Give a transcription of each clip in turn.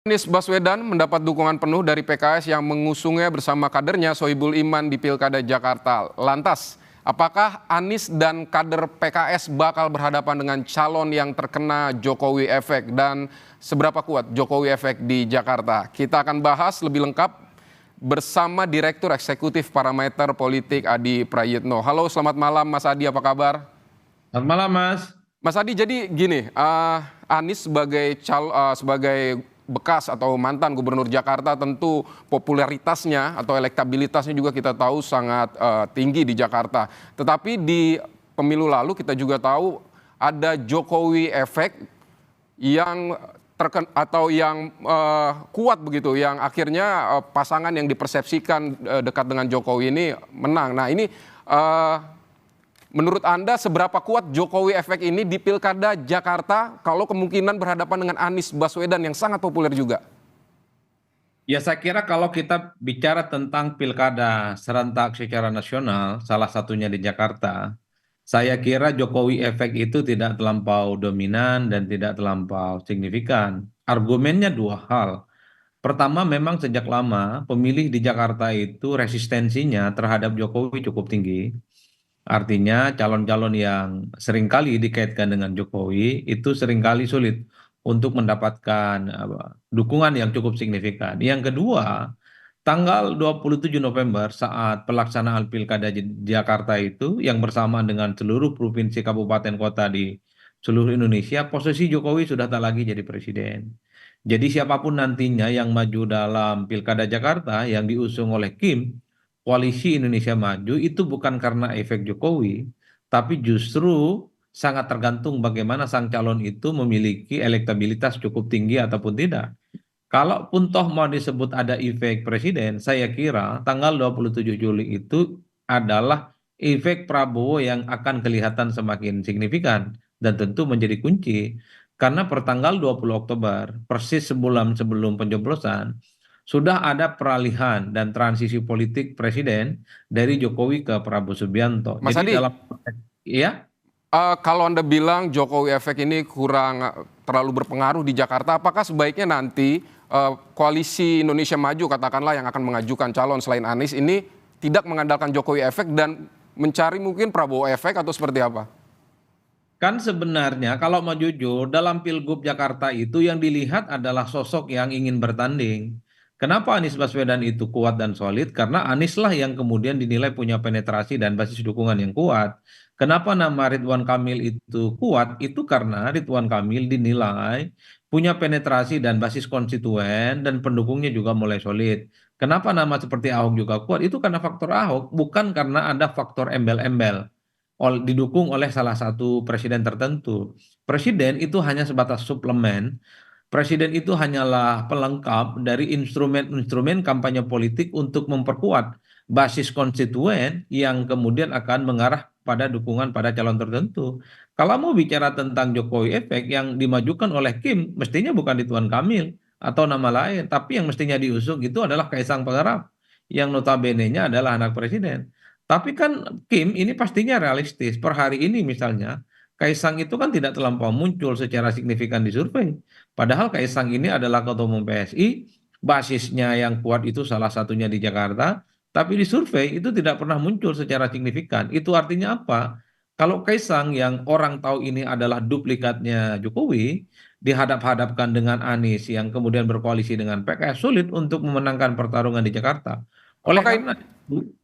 Anies Baswedan mendapat dukungan penuh dari PKS yang mengusungnya bersama kadernya Sohibul Iman di Pilkada Jakarta. Lantas, apakah Anies dan kader PKS bakal berhadapan dengan calon yang terkena Jokowi efek dan seberapa kuat Jokowi efek di Jakarta? Kita akan bahas lebih lengkap bersama Direktur Eksekutif Parameter Politik Adi Prayitno. Halo, selamat malam Mas Adi, apa kabar? Selamat malam, Mas. Mas Adi, jadi gini, Anies sebagai bekas atau mantan gubernur Jakarta tentu popularitasnya atau elektabilitasnya juga kita tahu sangat tinggi di Jakarta. Tetapi di pemilu lalu kita juga tahu ada Jokowi efek yang kuat begitu, yang akhirnya pasangan yang dipersepsikan dekat dengan Jokowi ini menang. Nah ini menurut Anda seberapa kuat Jokowi efek ini di Pilkada Jakarta kalau kemungkinan berhadapan dengan Anies Baswedan yang sangat populer juga? Ya, saya kira kalau kita bicara tentang pilkada serentak secara nasional, salah satunya di Jakarta, saya kira Jokowi efek itu tidak terlampau dominan dan tidak terlampau signifikan. Argumennya dua hal. Pertama, memang sejak lama pemilih di Jakarta itu resistensinya terhadap Jokowi cukup tinggi. Artinya calon-calon yang seringkali dikaitkan dengan Jokowi itu seringkali sulit untuk mendapatkan dukungan yang cukup signifikan. Yang kedua, tanggal 27 November saat pelaksanaan Pilkada Jakarta itu yang bersamaan dengan seluruh provinsi kabupaten kota di seluruh Indonesia, posisi Jokowi sudah tak lagi jadi presiden. Jadi siapapun nantinya yang maju dalam Pilkada Jakarta yang diusung oleh Kim, Koalisi Indonesia Maju itu bukan karena efek Jokowi, tapi justru sangat tergantung bagaimana sang calon itu memiliki elektabilitas cukup tinggi ataupun tidak. Kalaupun toh mau disebut ada efek presiden, saya kira tanggal 27 Juli itu adalah efek Prabowo yang akan kelihatan semakin signifikan dan tentu menjadi kunci. Karena pertanggal 20 Oktober, persis sebulan sebelum pencoblosan, sudah ada peralihan dan transisi politik presiden dari Jokowi ke Prabowo Subianto. Mas Jadi Adi, dalam ya. kalau Anda bilang Jokowi efek ini kurang terlalu berpengaruh di Jakarta, apakah sebaiknya nanti koalisi Indonesia Maju katakanlah yang akan mengajukan calon selain Anies ini tidak mengandalkan Jokowi efek dan mencari mungkin Prabowo efek atau seperti apa? Kan sebenarnya kalau mau jujur, dalam Pilgub Jakarta itu yang dilihat adalah sosok yang ingin bertanding. Kenapa Anies Baswedan itu kuat dan solid? Karena Anies lah yang kemudian dinilai punya penetrasi dan basis dukungan yang kuat. Kenapa nama Ridwan Kamil itu kuat? Itu karena Ridwan Kamil dinilai punya penetrasi dan basis konstituen dan pendukungnya juga mulai solid. Kenapa nama seperti Ahok juga kuat? Itu karena faktor Ahok, bukan karena ada faktor embel-embel didukung oleh salah satu presiden tertentu. Presiden itu hanya sebatas suplemen. Presiden itu hanyalah pelengkap dari instrumen-instrumen kampanye politik untuk memperkuat basis konstituen yang kemudian akan mengarah pada dukungan pada calon tertentu. Kalau mau bicara tentang Jokowi efek yang dimajukan oleh Kim, mestinya bukan Ridwan Kamil atau nama lain, tapi yang mestinya diusung itu adalah Kaisang Pangarap yang notabene-nya adalah anak presiden. Tapi kan Kim ini pastinya realistis. Per hari ini misalnya, Kaisang itu kan tidak terlampau muncul secara signifikan di survei. Padahal Kaisang ini adalah ketua umum PSI, basisnya yang kuat itu salah satunya di Jakarta, tapi di survei itu tidak pernah muncul secara signifikan. Itu artinya apa? Kalau Kaisang yang orang tahu ini adalah duplikatnya Jokowi, dihadap-hadapkan dengan Anies yang kemudian berkoalisi dengan PKS, sulit untuk memenangkan pertarungan di Jakarta. Oleh Apakah karena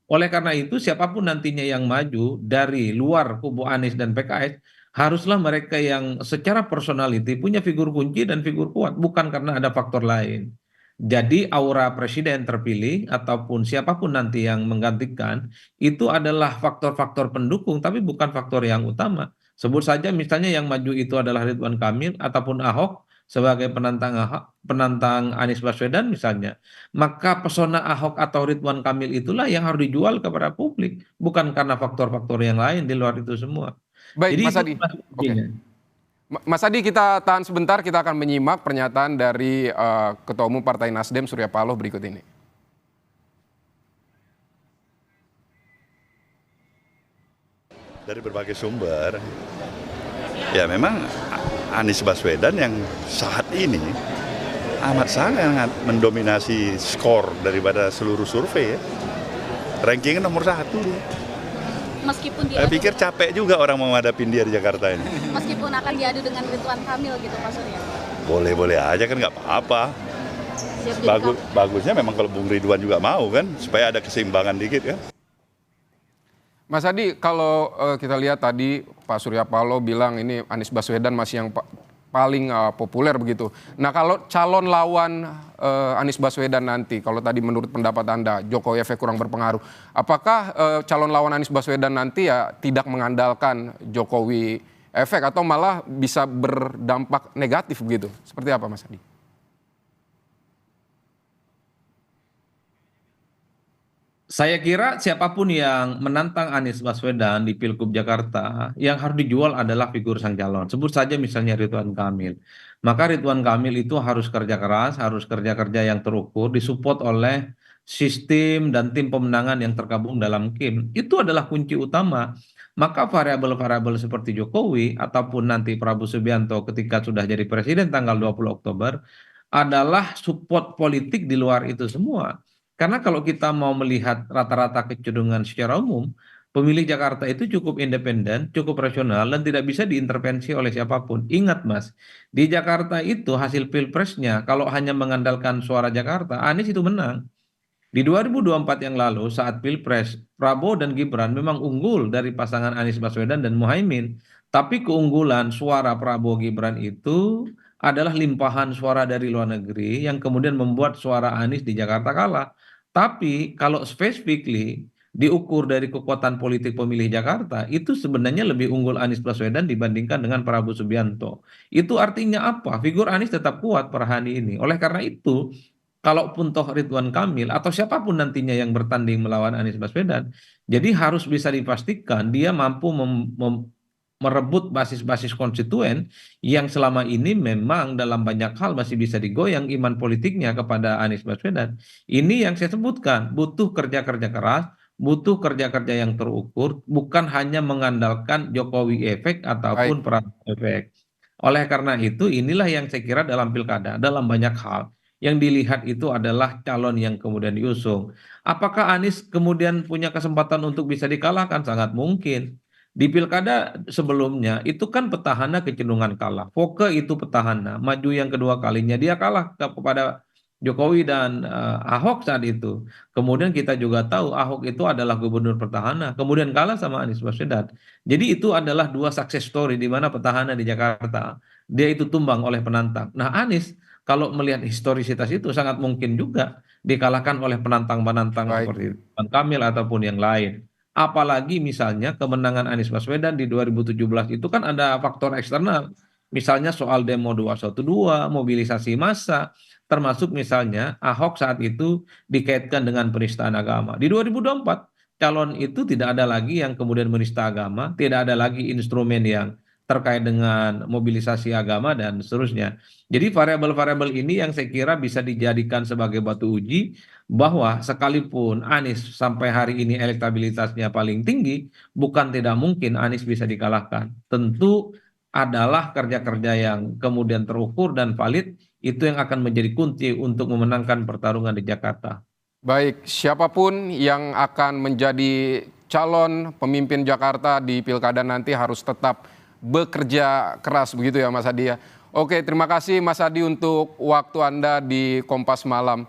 oleh karena itu, siapapun nantinya yang maju dari luar kubu Anies dan PKS, haruslah mereka yang secara personality punya figur kunci dan figur kuat, bukan karena ada faktor lain. Jadi aura presiden terpilih ataupun siapapun nanti yang menggantikan itu adalah faktor-faktor pendukung, tapi bukan faktor yang utama. Sebut saja misalnya yang maju itu adalah Ridwan Kamil ataupun Ahok sebagai penantang Anies Baswedan misalnya, maka pesona Ahok atau Ridwan Kamil itulah yang harus dijual kepada publik, bukan karena faktor-faktor yang lain di luar itu semua. Baik, Jadi Mas itu Adi. Oke. strateginya. Mas Adi, kita tahan sebentar, kita akan menyimak pernyataan dari Ketua Umum Partai Nasdem Surya Paloh berikut ini. Dari berbagai sumber, ya memang Anies Baswedan yang saat ini amat sangat mendominasi skor daripada seluruh survei ya. Rankingnya nomor 1 dia. Meskipun Saya pikir capek juga orang mau ngadapin dia di Jakarta ini. meskipun akan diadu dengan Ridwan Kamil gitu Pak Surya. Boleh-boleh aja kan nggak apa-apa. Siap jadi Bagusnya memang kalau Bung Ridwan juga mau kan, supaya ada keseimbangan dikit kan. Mas Adi, kalau kita lihat tadi Pak Surya Paloh bilang ini Anies Baswedan masih yang paling populer begitu. Nah kalau calon lawan Anies Baswedan nanti, kalau tadi menurut pendapat Anda Jokowi efek kurang berpengaruh, apakah calon lawan Anies Baswedan nanti ya tidak mengandalkan Jokowi efek atau malah bisa berdampak negatif begitu? Seperti apa Mas Adi? Saya kira siapapun yang menantang Anies Baswedan di Pilgub Jakarta, yang harus dijual adalah figur sang calon. Sebut saja misalnya Ridwan Kamil. Maka Ridwan Kamil itu harus kerja keras, harus kerja-kerja yang terukur, disupport oleh sistem dan tim pemenangan yang tergabung dalam KIM. Itu adalah kunci utama. Maka variabel-variabel seperti Jokowi ataupun nanti Prabowo Subianto ketika sudah jadi presiden tanggal 20 Oktober adalah support politik di luar itu semua. Karena kalau kita mau melihat rata-rata kecenderungan secara umum, pemilih Jakarta itu cukup independen, cukup rasional, dan tidak bisa diintervensi oleh siapapun. Ingat Mas, di Jakarta itu hasil pilpresnya, kalau hanya mengandalkan suara Jakarta, Anies itu menang. Di 2024 yang lalu saat pilpres, Prabowo dan Gibran memang unggul dari pasangan Anies Baswedan dan Muhaimin. Tapi keunggulan suara Prabowo Gibran itu adalah limpahan suara dari luar negeri yang kemudian membuat suara Anies di Jakarta kalah. Tapi kalau specifically diukur dari kekuatan politik pemilih Jakarta, itu sebenarnya lebih unggul Anies Baswedan dibandingkan dengan Prabowo Subianto. Itu artinya apa? Figur Anies tetap kuat per hari ini. Oleh karena itu, kalaupun toh Ridwan Kamil atau siapapun nantinya yang bertanding melawan Anies Baswedan, jadi harus bisa dipastikan dia mampu merebut basis-basis konstituen yang selama ini memang dalam banyak hal masih bisa digoyang iman politiknya kepada Anies Baswedan. Ini yang saya sebutkan, butuh kerja-kerja keras, butuh kerja-kerja yang terukur, bukan hanya mengandalkan Jokowi efek Baik. ataupun Prabowo efek. Oleh karena itu, inilah yang saya kira dalam pilkada, dalam banyak hal, yang dilihat itu adalah calon yang kemudian diusung. Apakah Anies kemudian punya kesempatan untuk bisa dikalahkan? Sangat mungkin. Di pilkada sebelumnya itu kan petahana kecenderungan kalah. Foke itu petahana, maju yang kedua kalinya dia kalah kepada Jokowi dan Ahok saat itu. Kemudian kita juga tahu Ahok itu adalah gubernur petahana, kemudian kalah sama Anies Baswedan. Jadi itu adalah dua success story di mana petahana di Jakarta dia itu tumbang oleh penantang. Nah Anies kalau melihat historisitas itu sangat mungkin juga dikalahkan oleh penantang-penantang Baik. seperti Ridwan Kamil ataupun yang lain. Apalagi misalnya kemenangan Anies Baswedan di 2017 itu kan ada faktor eksternal. Misalnya soal demo 212, mobilisasi massa, termasuk misalnya Ahok saat itu dikaitkan dengan penistaan agama. Di 2024 calon itu tidak ada lagi yang kemudian menista agama, tidak ada lagi instrumen yang terkait dengan mobilisasi agama dan seterusnya. Jadi variabel-variabel ini yang saya kira bisa dijadikan sebagai batu uji bahwa sekalipun Anies sampai hari ini elektabilitasnya paling tinggi, bukan tidak mungkin Anies bisa dikalahkan. Tentu adalah kerja-kerja yang kemudian terukur dan valid, itu yang akan menjadi kunci untuk memenangkan pertarungan di Jakarta. Baik, siapapun yang akan menjadi calon pemimpin Jakarta di pilkada nanti harus tetap bekerja keras begitu ya Mas Adi ya. Oke, terima kasih Mas Adi untuk waktu Anda di Kompas Malam.